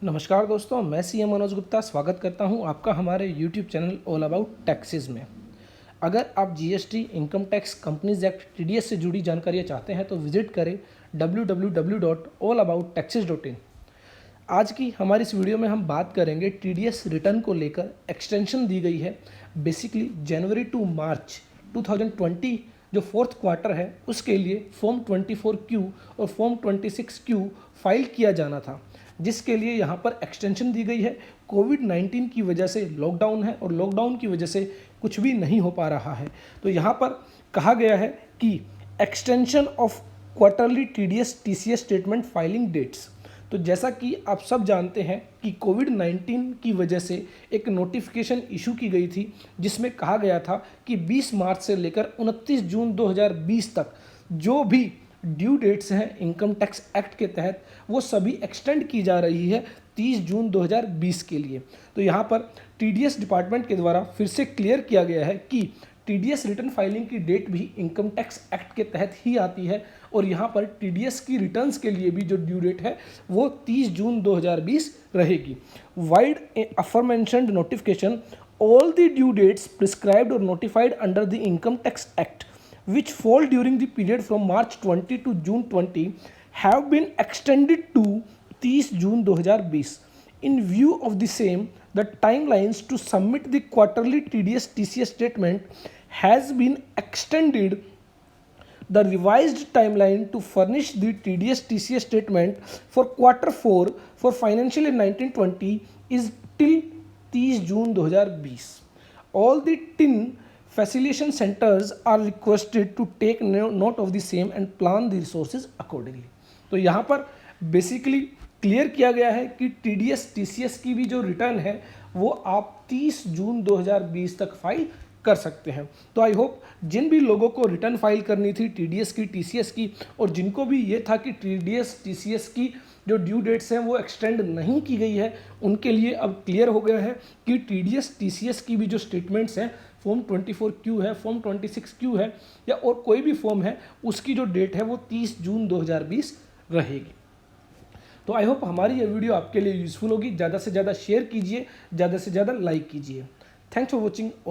नमस्कार दोस्तों, मैं सीएम मनोज गुप्ता स्वागत करता हूं आपका हमारे YouTube channel all about taxes में। अगर आप GST, income tax, companies act, TDS से जुड़ी जानकारियां चाहते हैं तो विजिट करें www.allabouttaxes.in। आज की हमारी इस वीडियो में हम बात करेंगे टीडीएस रिटर्न को लेकर। एक्सटेंशन दी गई है बेसिकली जनवरी टू मार्च 2020 जो फोर्थ क्वार्टर है उसके लिए फॉर्म 24Q और फॉर्म 26Q फाइल किया जाना था, जिसके लिए यहाँ पर एक्सटेंशन दी गई है। कोविड-19 की वजह से लॉकडाउन है और लॉकडाउन की वजह से कुछ भी नहीं हो पा रहा है। तो यहाँ पर कहा गया है कि extension of quarterly TDS TCS statement filing dates. तो जैसा कि आप सब जानते हैं कि कोविड-19 की वजह से एक नोटिफिकेशन इशू की गई थी, जिसमें कहा गया था कि 20 मार्च से लेकर 29 जून 2020 तक जो भी ड्यू डेट्स हैं इनकम टैक्स एक्ट के तहत वो सभी एक्सटेंड की जा रही है 30 जून 2020 के लिए। तो यहाँ पर टीडीएस डिपार्टमेंट के द्वारा फिर से क्लियर किया गया है कि टीडीएस रिटर्न फाइलिंग की डेट भी इनकम टैक्स एक्ट के तहत ही आती है और यहाँ पर टीडीएस की रिटर्न्स के लिए भी जो ड्यू डेट है वो 30 जून 2020 रहेगी। Vide aforementioned notification all the due dates prescribed और notified under the income tax act which fall during the period from March 20 to June 20 have been extended to 30 June 2020. In view of the same, the timelines to submit the quarterly TDS TCS statement has been extended. The revised timeline to furnish the TDS TCS statement for quarter 4 for financial year 1920 is till 30 June 2020. All the 10 facilitation centers are requested to take note of the same and plan the resources accordingly. तो यहाँ पर basically clear किया गया है कि TDS TCS की भी जो रिटर्न है वो आप 30 जून 2020 तक फाइल कर सकते हैं। तो आई होप जिन भी लोगों को रिटर्न फाइल करनी थी टीडीएस की, टीसीएस की, और जिनको भी ये था कि टीडीएस टीसीएस की जो ड्यू डेट्स हैं वो एक्सटेंड नहीं की गई है, उनके लिए अब क्लियर हो गया है कि टीडीएस टीसीएस की भी जो स्टेटमेंट्स हैं, फॉर्म 24Q है, फॉर्म 26Q है या और कोई भी फॉर्म है, उसकी जो डेट है वो 30 जून 2020 रहेगी। तो आई होप हमारी ये वीडियो आपके लिए यूज़फुल होगी। ज़्यादा से ज़्यादा शेयर कीजिए, ज़्यादा से ज़्यादा लाइक कीजिए। Thanks for watching.